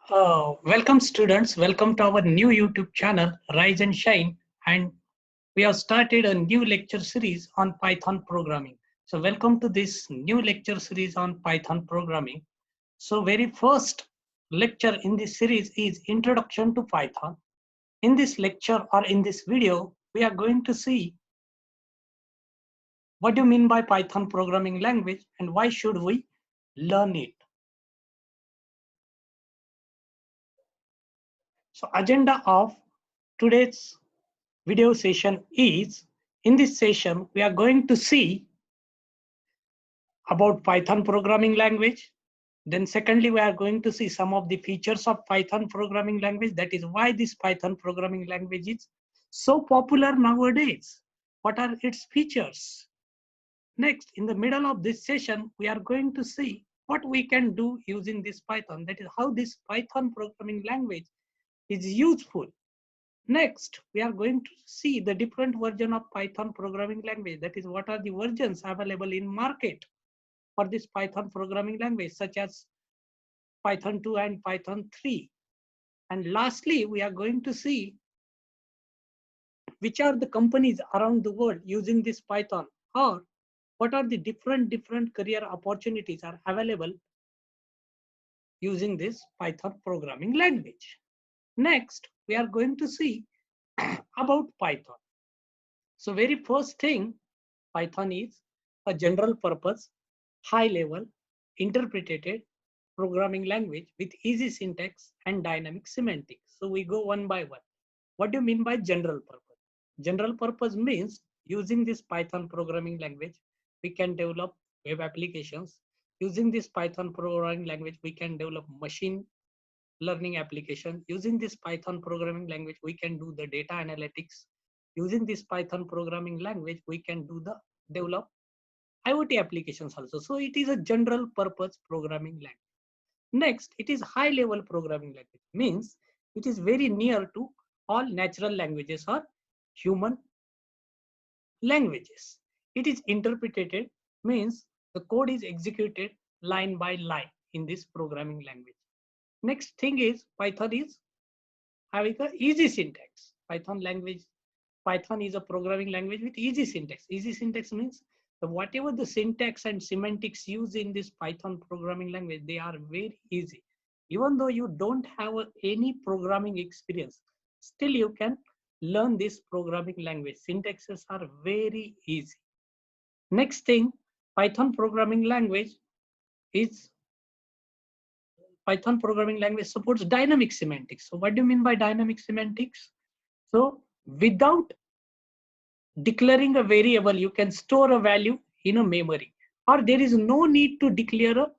Welcome students, welcome to our new YouTube channel, Rise and Shine, and we have started a new lecture series on Python programming. So welcome to this new lecture series on Python programming. So very first lecture in this series is Introduction to Python. In this lecture or in this video, we are going to see what do you mean by Python programming language and why should we learn it. So agenda of today's video session is, in this session, we are going to see about Python programming language. Then secondly, we are going to see some of the features of Python programming language. That is why this Python programming language is so popular nowadays. What are its features? Next, in the middle of this session, we are going to see what we can do using this Python. That is how this Python programming language is useful. Next, we are going to see the different version of Python programming language. That is, what are the versions available in market for this Python programming language, such as Python 2 and Python 3. And lastly, we are going to see which are the companies around the world using this Python, or what are the different career opportunities are available using this Python programming language. Next, we are going to see about Python. So very first thing, Python is a general purpose, high level, interpreted programming language with easy syntax and dynamic semantics. So we go one by one. What do you mean by general purpose? General purpose means using this Python programming language, we can develop web applications. Using this Python programming language, we can develop machine learning application. Using this Python programming language, we can do the data analytics. Using this Python programming language, we can do the develop IoT applications also. So it is a general purpose programming language. Next, it is high level programming language, means it is very near to all natural languages or human languages. It is interpreted, means the code is executed line by line in this programming language. Next thing is Python is having a easy syntax. Python is a programming language with easy syntax. Easy syntax means whatever the syntax and semantics used in this Python programming language, they are very easy. Even though you don't have any programming experience, still you can learn this programming language. Syntaxes are very easy. Next thing, Python programming language supports dynamic semantics. So what do you mean by dynamic semantics? So without declaring a variable, you can store a value in a memory, or there is no need to declare a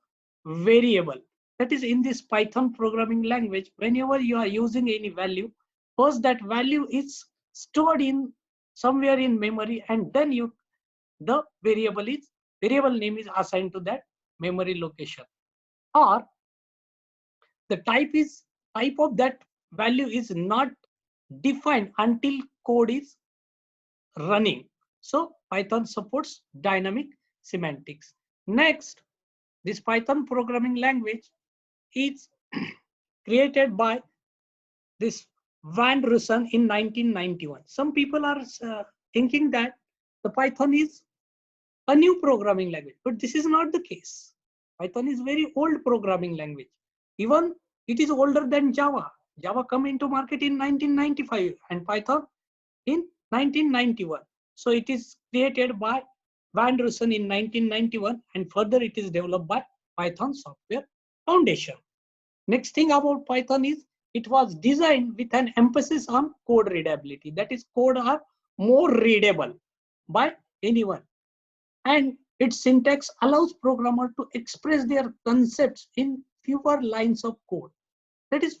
variable. That is, in this Python programming language, whenever you are using any value, first that value is stored in somewhere in memory, and then the variable name is assigned to that memory location, or the type of that value is not defined until code is running. So Python supports dynamic semantics. Next, this Python programming language is created by this Van Russen in 1991. Some people are thinking that the Python is a new programming language, but this is not the case. Python is very old programming language. Even it is older than Java. Java come into market in 1995 and Python in 1991. So it is created by Van Russen in 1991, and further it is developed by Python Software Foundation. Next thing about Python is it was designed with an emphasis on code readability. That is, code are more readable by anyone. And its syntax allows programmer to express their concepts in fewer lines of code. That is,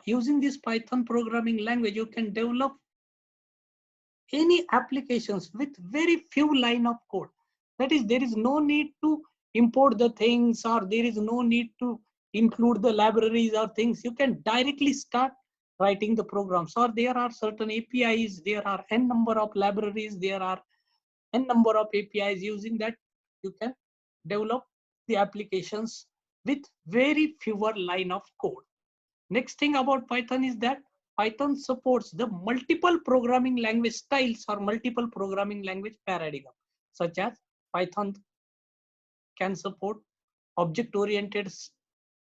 using this Python programming language, you can develop any applications with very few line of code. That is, there is no need to import the things, or there is no need to include the libraries or things. You can directly start writing the programs, or there are certain APIs, there are n number of libraries, there are n number of APIs. Using that, you can develop the applications with very fewer line of code. Next thing about Python is that Python supports the multiple programming language styles or multiple programming language paradigm, such as Python can support object-oriented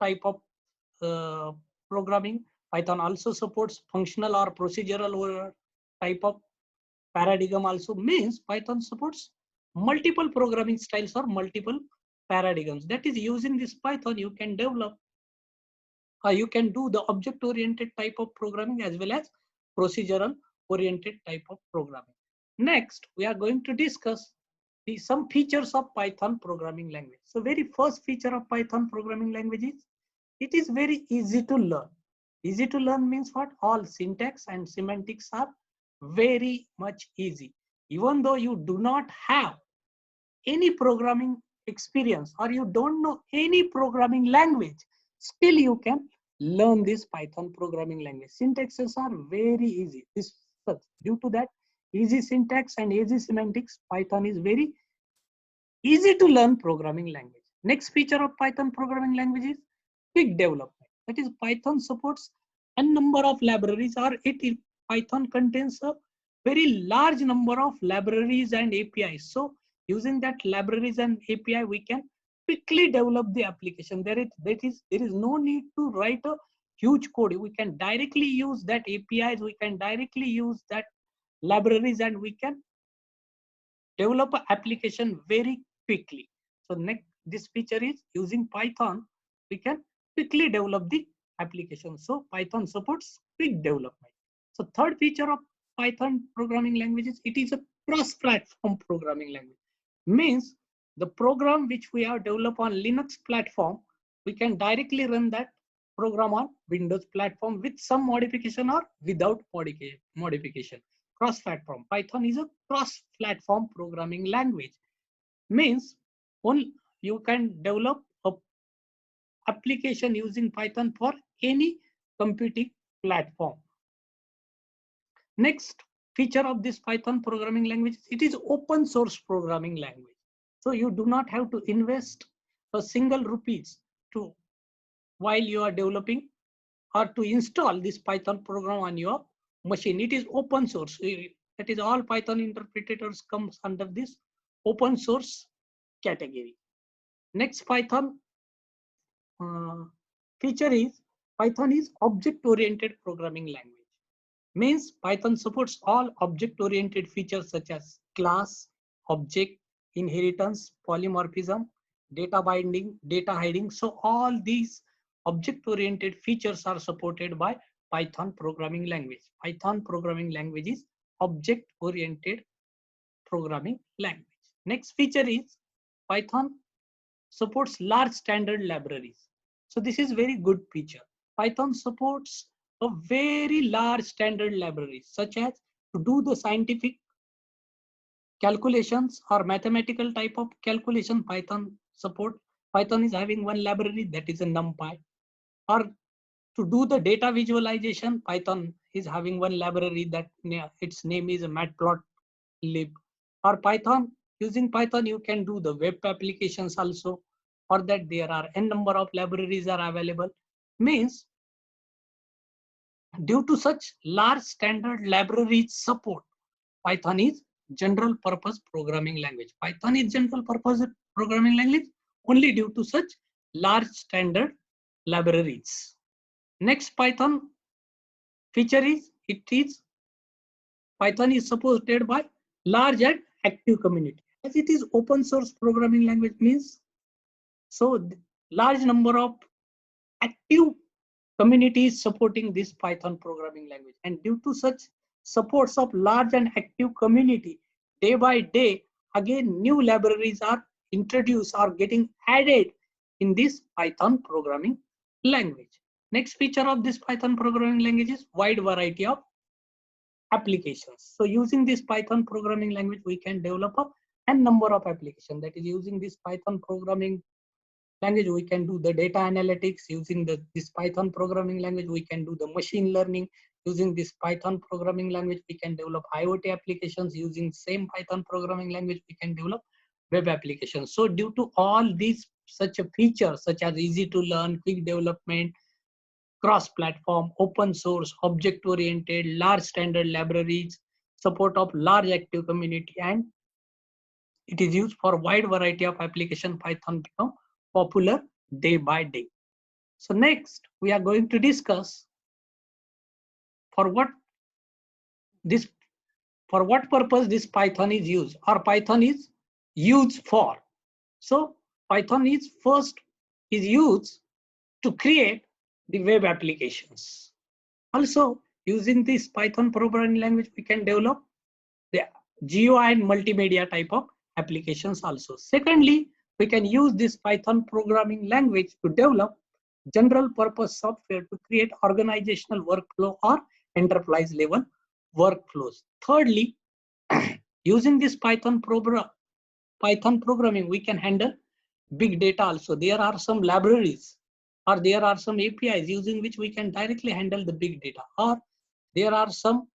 type of programming. Python also supports functional or procedural or type of paradigm. Also means Python supports multiple programming styles or multiple paradigms. That is, using this Python, you can develop you can do the object oriented type of programming as well as procedural oriented type of programming. Next, we are going to discuss some features of Python programming language. So very first feature of Python programming language is it is very easy to learn. Easy to learn means what? All syntax and semantics are very much easy. Even though you do not have any programming experience or you don't know any programming language, still you can learn this Python programming language. Syntaxes are very easy. Due to that easy syntax and easy semantics, Python is very easy to learn programming language. Next feature of Python programming language is quick development. That is, Python supports a number of libraries, or Python contains a very large number of libraries and APIs. So using that libraries and API, we can quickly develop the application. There is no need to write a huge code. We can directly use that APIs, we can directly use that libraries, and we can develop an application very quickly. So next, this feature is using Python, we can quickly develop the application. So Python supports quick development. So third feature of Python programming languages, it is a cross-platform programming language. Means the program which we have developed on Linux platform, we can directly run that program on Windows platform with some modification or without modification. Cross-platform. Python is a cross-platform programming language. Means you can develop a application using Python for any computing platform. Next feature of this Python programming language, it is open source programming language. So you do not have to invest a single rupees to while you are developing or to install this Python program on your machine. It is open source. That is, all Python interpreters comes under this open source category. Next Python feature is Python is object-oriented programming language. Means Python supports all object-oriented features such as class, object, inheritance, polymorphism, data binding, data hiding. So all these object-oriented features are supported by Python programming language. Python programming language is object-oriented programming language. Next feature is Python supports large standard libraries. So this is very good feature. Python supports a very large standard libraries, such as to do the scientific calculations or mathematical type of calculation. Python support. Python is having one library, that is a NumPy. Or to do the data visualization, Python is having one library that its name is matplotlib. Or Python, using Python you can do the web applications also. Or that there are n number of libraries are available. Means due to such large standard libraries support, Python is general purpose programming language. Python is general purpose programming language only due to such large standard libraries. Next Python feature is Python is supported by large and active community. As it is open source programming language, means so large number of active communities supporting this Python programming language, and due to such supports of large and active community, day by day again new libraries are introduced or getting added in this Python programming language. Next feature of this Python programming language is wide variety of applications. So using this Python programming language, we can develop a number of applications. That is, using this Python programming language, we can do the data analytics. Using this Python programming language, we can do the machine learning. Using this Python programming language, we can develop IoT applications. Using same Python programming language, we can develop web applications. So due to all these such a feature such as easy to learn, quick development, cross-platform, open source, object-oriented, large standard libraries, support of large active community, and it is used for wide variety of application. Python become popular day by day. So next, we are going to discuss for what this for what purpose this Python is used or Python is used for. So Python is used to create the web applications. Also, using this Python programming language, we can develop the GUI and multimedia type of applications also. Secondly, we can use this Python programming language to develop general purpose software to create organizational workflow or enterprise level workflows. Thirdly, using this Python programming, we can handle big data also. There are some libraries or there are some APIs using which we can directly handle the big data, or there are some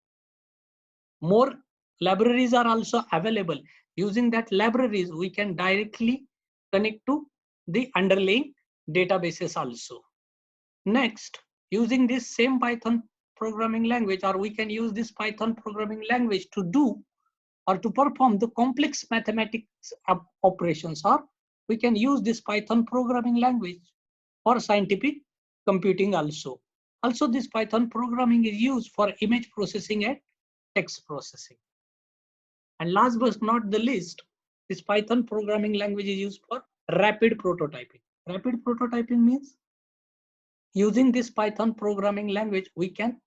more libraries are also available. Using that libraries, we can directly connect to the underlying databases also. Next, using this same Python programming language, or we can use this Python programming language to do or to perform the complex mathematics operations, or we can use this Python programming language for scientific computing also. Also, this Python programming is used for image processing and text processing. And last but not the least, this Python programming language is used for rapid prototyping. Rapid prototyping means using this Python programming language, we can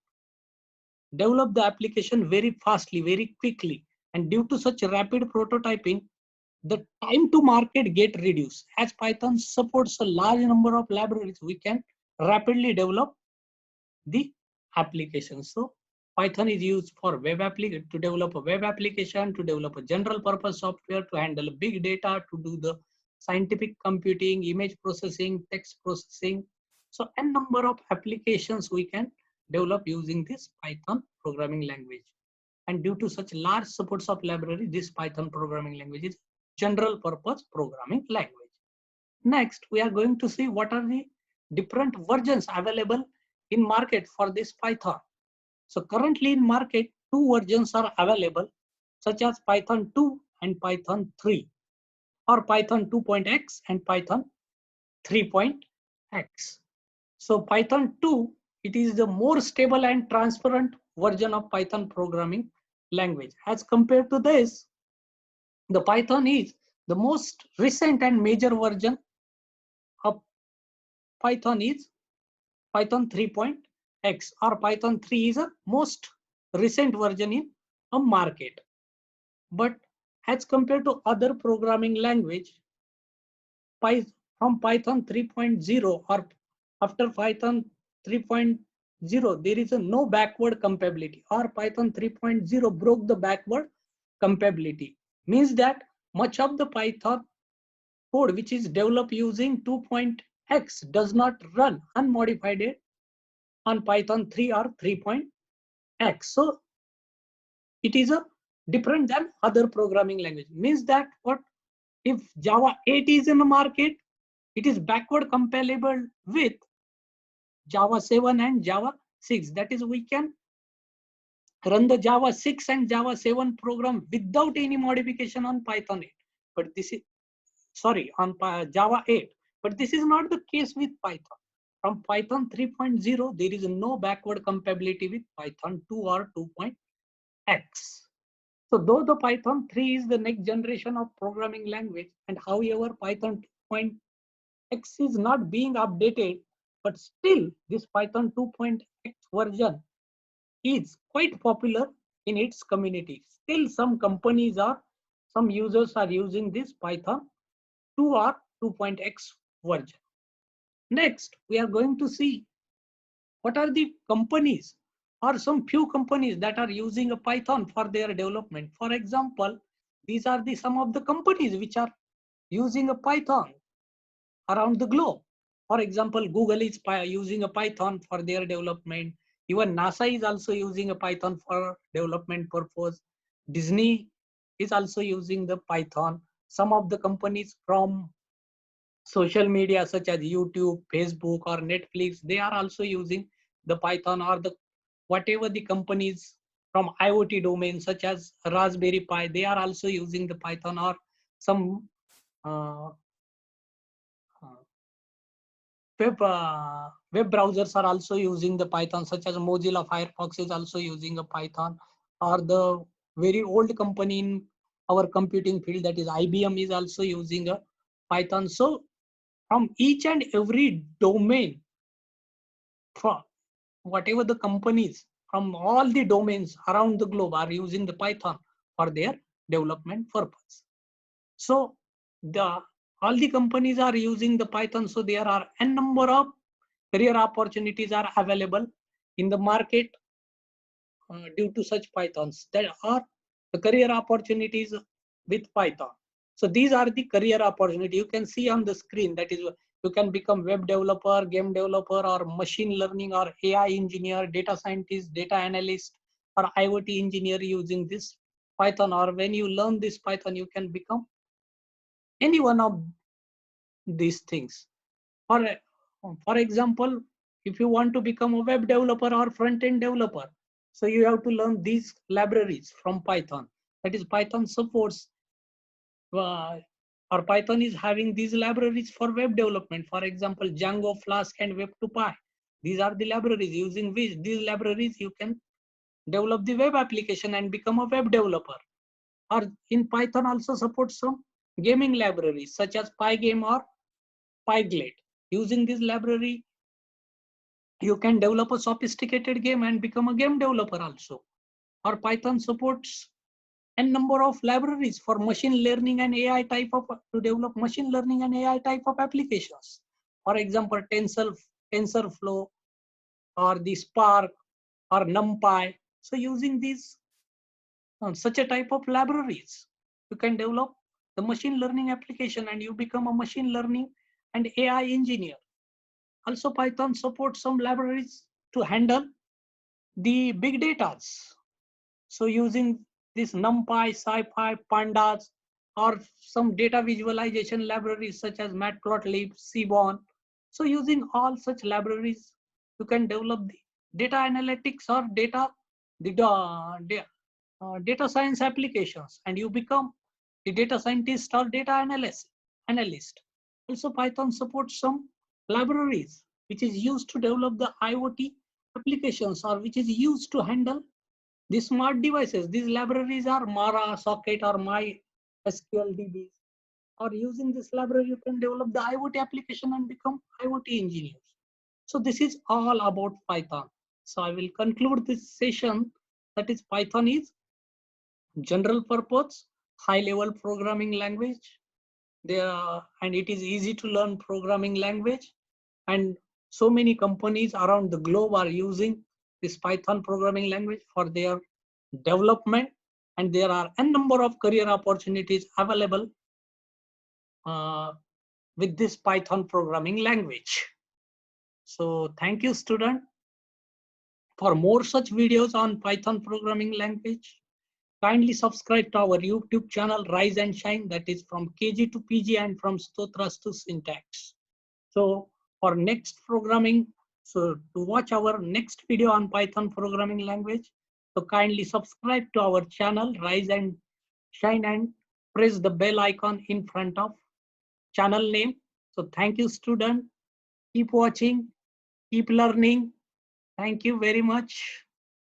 develop the application very fastly, very quickly. And due to such rapid prototyping, the time to market get reduced. As Python supports a large number of libraries, we can rapidly develop the application. So Python is used for web application, to develop a web application, to develop a general purpose software, to handle big data, to do the scientific computing, image processing, text processing. So n number of applications we can develop using this Python programming language. And due to such large supports of library, this Python programming language is general purpose programming language. Next, we are going to see what are the different versions available in market for this Python. So currently in market, two versions are available, such as Python 2 and Python 3, or Python 2.x and Python 3.x. So Python 2, it is the more stable and transparent version of Python programming language. As compared to this, the Python is the most recent and major version of Python is Python 3.x, or Python 3 is a most recent version in a market. But as compared to other programming language, from Python 3.0 or after Python 3.0, there is a no backward compatibility, or Python 3.0 broke the backward compatibility. Means that much of the Python code which is developed using 2.x does not run unmodified on Python 3 or 3.x. So it is a different than other programming language. Means that what if Java 8 is in the market, it is backward compatible with Java 7 and Java 6. That is, we can run the Java 6 and Java 7 program without any modification on Python 8. But this is, sorry, on Java 8. But this is not the case with Python. From Python 3.0, there is no backward compatibility with Python 2 or 2.x. So though the Python 3 is the next generation of programming language, and however Python 2.x is not being updated, but still this Python 2.x version is quite popular in its community. Still some companies or some users are using this Python 2 or 2.x version. Next, we are going to see what are the companies or some few companies that are using a Python for their development. For example, these are the some of the companies which are using a Python around the globe. For example, Google is using a Python for their development. Even NASA is also using a Python for development purpose. Disney is also using the Python. Some of the companies from social media such as YouTube, Facebook, or Netflix, they are also using the Python, or the whatever the companies from IoT domain such as Raspberry Pi, they are also using the Python, or some uh, uh, web browsers are also using the Python, such as Mozilla Firefox is also using a Python, or the very old company in our computing field, that is IBM, is also using a Python. So from each and every domain, from whatever the companies from all the domains around the globe are using the Python for their development purpose. So the all the companies are using the Python, so there are a number of career opportunities are available in the market due to such Pythons. There are the career opportunities with Python. So these are the career opportunity you can see on the screen. That is, you can become web developer, game developer, or machine learning, or AI engineer, data scientist, data analyst, or IoT engineer using this Python. Or when you learn this Python, you can become any one of these things. For example, if you want to become a web developer or front-end developer, so you have to learn these libraries from Python. That is, Python supports or Python is having these libraries for web development. For example, Django, Flask, and Web2Py. These are the libraries using which these libraries you can develop the web application and become a web developer. Or in Python also supports some gaming libraries such as Pygame or Pyglet. Using this library, you can develop a sophisticated game and become a game developer also. Or Python supports a number of libraries for machine learning and AI type of to develop machine learning and AI type of applications. For example, TensorFlow, or the Spark, or NumPy. So using these such a type of libraries, you can develop the machine learning application and you become a machine learning and AI engineer. Also, Python supports some libraries to handle the big data. So using this NumPy, SciPy, Pandas, or some data visualization libraries such as Matplotlib, Seaborn. So using all such libraries, you can develop the data analytics or data science applications, and you become the data scientist or data analyst. Also, Python supports some libraries which is used to develop the IoT applications, or which is used to handle the smart devices. These libraries are Mara, Socket, or MySQLDB. Or using this library, you can develop the IoT application and become IoT engineers. So this is all about Python. So I will conclude this session. That is, Python is general purpose, high level programming language. And it is easy to learn programming language. And so many companies around the globe are using this Python programming language for their development, and there are a number of career opportunities available with this Python programming language. So thank you, student. For more such videos on Python programming language, kindly subscribe to our YouTube channel Rise and Shine, that is from KG to PG and from Stotras to Syntax. So for next programming, so to watch our next video on Python programming language, so kindly subscribe to our channel Rise and Shine and press the bell icon in front of channel name. So thank you, student. Keep watching, keep learning. Thank you very much.